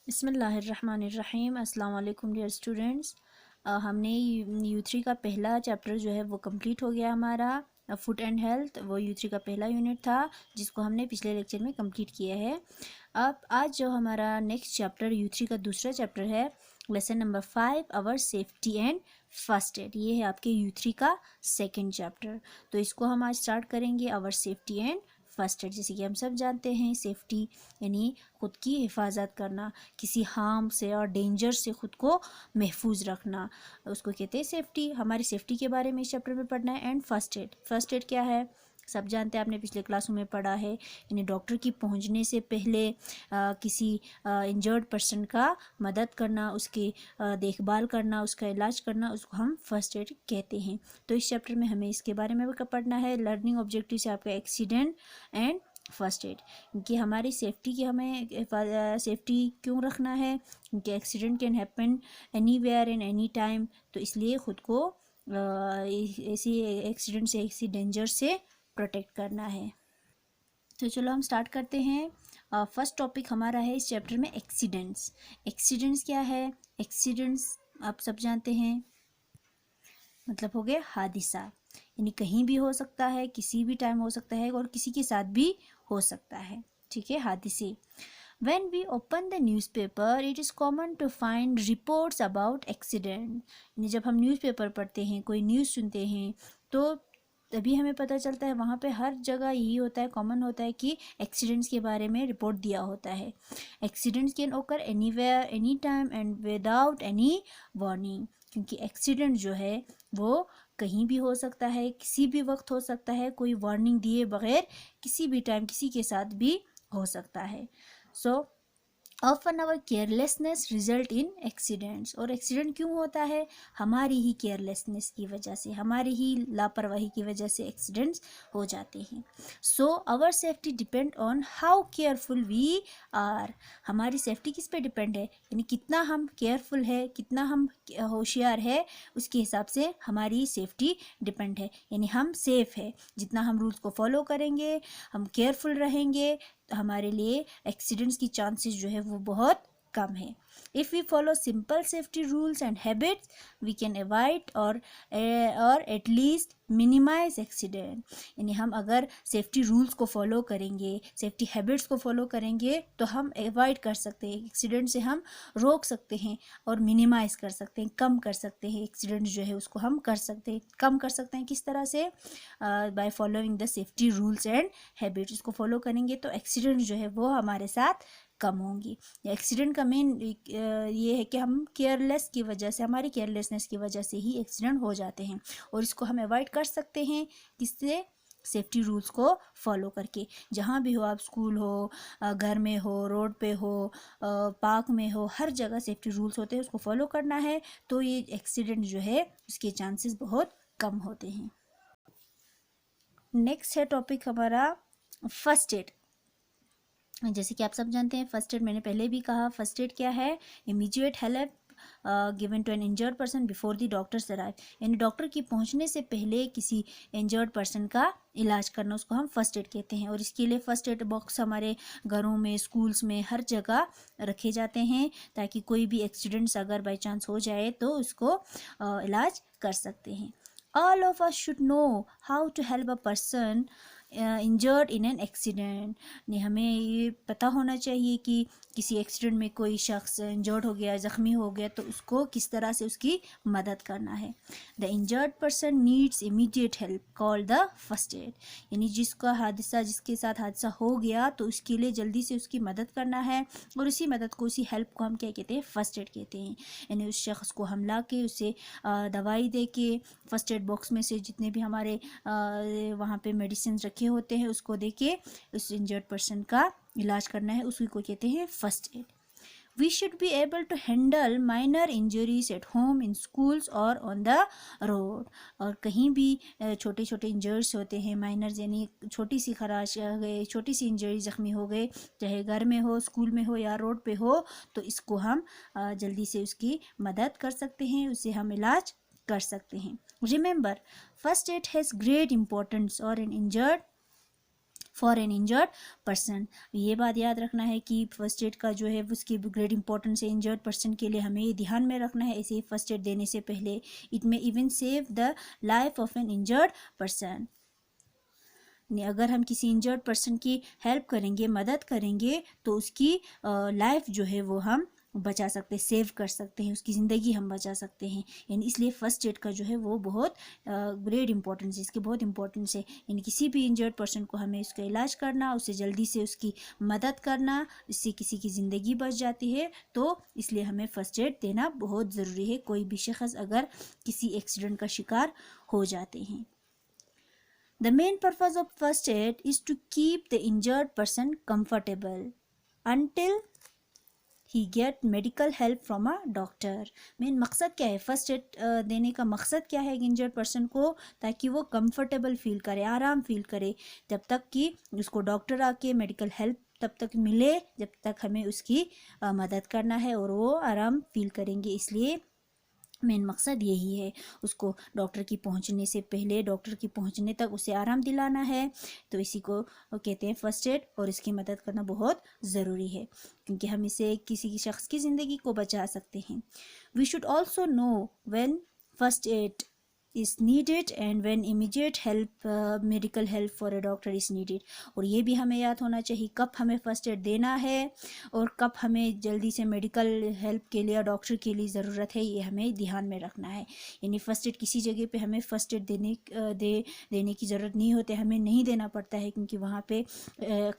बिस्मिल्लाहिर्रहमानिर्रहीम। अस्सलाम वालेकुम डियर स्टूडेंट्स। हमने U3 का पहला चैप्टर जो है वो कंप्लीट हो गया हमारा। फूड एंड हेल्थ वो U3 का पहला यूनिट था जिसको हमने पिछले लेक्चर में कंप्लीट किया है। अब आज जो हमारा नेक्स्ट चैप्टर U3 का दूसरा चैप्टर है, lesson number 5 our safety and first aid. ये है आपके U3 का सेकंड चैप्टर। तो इसको हम आज स्टार्ट करेंगे, our safety and first aid. जैसे कि हम सब जानते हैं, सेफ्टी यानी ख़ुद की हिफाजत करना, किसी हार्म से और डेंजर से ख़ुद को महफूज रखना, उसको कहते हैं सेफ्टी। हमारी सेफ्टी के बारे में इस चैप्टर में पढ़ना है। And first add, first aid क्या है सब जानते हैं, आपने पिछले क्लासों में पढ़ा है। यानी डॉक्टर की पहुंचने से पहले किसी इंजर्ड पर्सन का मदद करना, उसकी देखभाल करना, उसका इलाज करना, उसको हम फर्स्ट एड कहते हैं। तो इस चैप्टर में हमें इसके बारे में भी पढ़ना है। लर्निंग ऑब्जेक्टिव से आपका एक्सीडेंट एंड फर्स्ट एड, क्योंकि हमारी सेफ्टी की हमें सेफ्टी क्यों रखना है, क्योंकि accident can happen anywhere in any time. तो इसलिए ख़ुद को ऐसी एक्सीडेंट से, ऐसी डेंजर से प्रोटेक्ट करना है। तो चलो हम स्टार्ट करते हैं। फर्स्ट टॉपिक हमारा है इस चैप्टर में एक्सीडेंट्स। एक्सीडेंट्स क्या है? एक्सीडेंट्स आप सब जानते हैं, मतलब हो गया हादसा। यानी कहीं भी हो सकता है, किसी भी टाइम हो सकता है और किसी के साथ भी हो सकता है। ठीक है, हादसे। When we open the newspaper, it is common to find reports about accident. यानी जब हम न्यूज़पेपर पढ़ते हैं, कोई न्यूज़ सुनते हैं, तो तभी हमें पता चलता है, वहाँ पे हर जगह यही होता है, कॉमन होता है कि एक्सीडेंट्स के बारे में रिपोर्ट दिया होता है। एक्सीडेंट्स कैन ओकर anywhere any time and without any warning, क्योंकि एक्सीडेंट जो है वो कहीं भी हो सकता है, किसी भी वक्त हो सकता है, कोई वार्निंग दिए बगैर किसी भी टाइम किसी के साथ भी हो सकता है। So often our carelessness result in accidents. और एक्सीडेंट क्यों होता है? हमारी ही केयरलेसनेस की वजह से, हमारी ही लापरवाही की वजह से एक्सीडेंट्स हो जाते हैं। So our safety depend on how careful we are. हमारी सेफ्टी किस पे डिपेंड है? यानी कितना हम केयरफुल है, कितना हम होशियार है, उसके हिसाब से हमारी सेफ्टी डिपेंड है। यानी हम सेफ है, जितना हम रूल्स को फॉलो करेंगे, हम केयरफुल रहेंगे, तो हमारे लिए एक्सीडेंट्स की चांसेस जो है वो बहुत कम है। If we follow simple safety rules and habits we can avoid or at least minimise accident. यानी हम अगर सेफ्टी रूल्स को फॉलो करेंगे, सेफ्टी हैबिट्स को फॉलो करेंगे, तो हम अवॉइड कर सकते हैं, एक्सीडेंट से हम रोक सकते हैं और मिनिमाइज कर सकते हैं, कम कर सकते हैं। एक्सीडेंट जो है उसको हम कर सकते हैं, कम कर सकते हैं। किस तरह से? By following the safety rules and habits. इसको फॉलो करेंगे तो एक्सीडेंट जो है वो हमारे साथ कम होंगी। एक्सीडेंट का मेन ये है कि हम केयरलेस की वजह से, हमारी केयरलेसनेस की वजह से ही एक्सीडेंट हो जाते हैं, और इसको हम अवॉइड कर सकते हैं किससे? सेफ्टी रूल्स को फॉलो करके। जहाँ भी हो आप, स्कूल हो, घर में हो, रोड पे हो, पार्क में हो, हर जगह सेफ्टी रूल्स होते हैं, उसको फॉलो करना है, तो ये एक्सीडेंट जो है उसके चांसेस बहुत कम होते हैं। नेक्स्ट है टॉपिक हमारा फर्स्ट एड। जैसे कि आप सब जानते हैं, फर्स्ट एड मैंने पहले भी कहा, फर्स्ट एड क्या है? Immediate help given to an injured person before the doctors arrive. यानी डॉक्टर की पहुंचने से पहले किसी इंजर्ड पर्सन का इलाज करना, उसको हम फर्स्ट एड कहते हैं। और इसके लिए फर्स्ट एड बॉक्स हमारे घरों में, स्कूल्स में, हर जगह रखे जाते हैं, ताकि कोई भी एक्सीडेंट्स अगर बाई चांस हो जाए तो उसको इलाज कर सकते हैं। All of us should know how to help a person injured in an accident. ने हमें ये पता होना चाहिए कि किसी एक्सीडेंट में कोई शख्स इंजर्ड हो गया, ज़ख्मी हो गया, तो उसको किस तरह से उसकी मदद करना है। The injured person needs immediate help call the first aid. यानी जिसका हादसा, जिसके साथ हादसा हो गया, तो उसके लिए जल्दी से उसकी मदद करना है, और उसी मदद को, उसी हेल्प को हम क्या कहते हैं? फर्स्ट एड कहते हैं। यानी उस शख्स को हम ला के, उसे दवाई दे के, फर्स्ट एड बॉक्स में से जितने भी हमारे वहाँ पे मेडिसिन रखे होते हैं उसको दे के उस इंजर्ड पर्सन का इलाज करना है, उसी को कहते हैं first aid. We should be able to handle minor injuries at home, in schools or on the road. और कहीं भी छोटे छोटे इंजर्स होते हैं, माइनर यानी छोटी सी खराश आ गए, छोटी सी इंजरी, ज़ख्मी हो गए, चाहे घर में हो, स्कूल में हो या रोड पे हो, तो इसको हम जल्दी से उसकी मदद कर सकते हैं, उसे हम इलाज कर सकते हैं। Remember, first aid has great importance or an injured for an injured person. ये बात याद रखना है कि फर्स्ट एड का जो है उसकी ग्रेट इंपॉर्टेंस है इंजर्ड पर्सन के लिए, हमें ये ध्यान में रखना है ऐसे फर्स्ट एड देने से पहले। It may even save the life of N injured person. अगर हम किसी इंजर्ड पर्सन की हेल्प करेंगे, मदद करेंगे, तो उसकी लाइफ जो है वो हम बचा सकते हैं, सेव कर सकते हैं, उसकी ज़िंदगी हम बचा सकते हैं। यानी इसलिए फ़र्स्ट एड का जो है वो बहुत ग्रेट इंपॉर्टेंस है, इसकी बहुत इंपॉर्टेंस है। यानी किसी भी इंजर्ड पर्सन को हमें उसका इलाज करना, उसे जल्दी से उसकी मदद करना, इससे किसी की ज़िंदगी बच जाती है। तो इसलिए हमें फ़र्स्ट एड देना बहुत ज़रूरी है, कोई भी शख्स अगर किसी एक्सीडेंट का शिकार हो जाते हैं। The main purpose of first aid is to keep the injured person comfortable until he get medical help from a doctor। Main मकसद क्या है फर्स्ट एड देने का? मकसद क्या है इंजर्ड पर्सन को? ताकि वो कंफर्टेबल फील करे, आराम फील करे, जब तक कि उसको डॉक्टर आके मेडिकल हेल्प तब तक मिले, जब तक हमें उसकी मदद करना है और वो आराम फील करेंगे। इसलिए मेन मकसद यही है, उसको डॉक्टर की पहुंचने से पहले, डॉक्टर की पहुंचने तक उसे आराम दिलाना है। तो इसी को कहते हैं फर्स्ट एड, और इसकी मदद करना बहुत ज़रूरी है क्योंकि हम इसे किसी की शख्स की ज़िंदगी को बचा सकते हैं। We should also know when first aid is needed and when immediate help medical help for a doctor is needed। और ये भी हमें याद होना चाहिए कब हमें फर्स्ट एड देना है और कब हमें जल्दी से मेडिकल हेल्प के लिए, डॉक्टर के लिए ज़रूरत है, ये हमें ध्यान में रखना है। यानी फ़र्स्ट एड किसी जगह पे हमें फ़र्स्ट एड देने की ज़रूरत नहीं होती, हमें नहीं देना पड़ता है क्योंकि वहाँ पे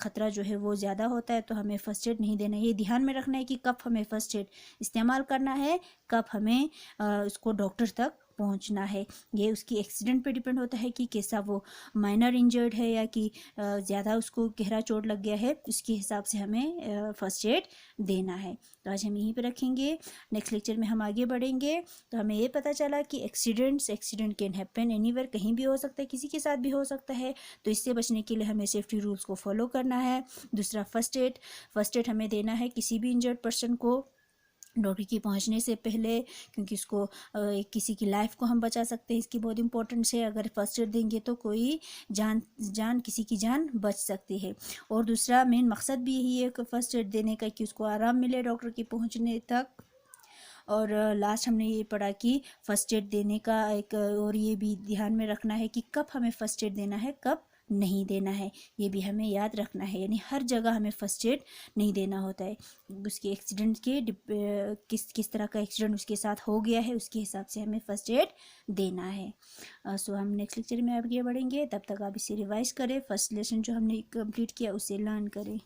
ख़तरा जो है वो ज़्यादा होता है, तो हमें फ़र्स्ट एड नहीं देना। ये ध्यान में रखना है कि कब हमें फ़र्स्ट एड इस्तेमाल करना है, कब हमें उसको डॉक्टर तक पहुंचना है। ये उसकी एक्सीडेंट पे डिपेंड होता है कि कैसा वो माइनर इंजर्ड है या कि ज़्यादा उसको गहरा चोट लग गया है, उसके हिसाब से हमें फर्स्ट एड देना है। तो आज हम यहीं पे रखेंगे, नेक्स्ट लेक्चर में हम आगे बढ़ेंगे। तो हमें ये पता चला कि एक्सीडेंट कैन हैपन एनीवेयर, कहीं भी हो सकता है, किसी के साथ भी हो सकता है। तो इससे बचने के लिए हमें सेफ्टी रूल्स को फॉलो करना है। दूसरा फर्स्ट एड हमें देना है किसी भी इंजर्ड पर्सन को डॉक्टर की पहुंचने से पहले, क्योंकि उसको किसी की लाइफ को हम बचा सकते हैं, इसकी बहुत इंपॉर्टेंस है। अगर फर्स्ट एड देंगे तो कोई किसी की जान बच सकती है। और दूसरा मेन मकसद भी यही है कि फर्स्ट एड देने का कि उसको आराम मिले डॉक्टर की पहुंचने तक। और लास्ट हमने ये पढ़ा कि फ़र्स्ट एड देने का एक और ये भी ध्यान में रखना है कि कब हमें फ़र्स्ट एड देना है, कब नहीं देना है, ये भी हमें याद रखना है। यानी हर जगह हमें फ़र्स्ट एड नहीं देना होता है, उसके एक्सीडेंट के किस तरह का एक्सीडेंट उसके साथ हो गया है उसके हिसाब से हमें फ़र्स्ट एड देना है। सो हम नेक्स्ट लेक्चर में आगे बढ़ेंगे, तब तक आप इसे रिवाइज़ करें, फर्स्ट लेसन जो हमने कंप्लीट किया उसे लर्न करें।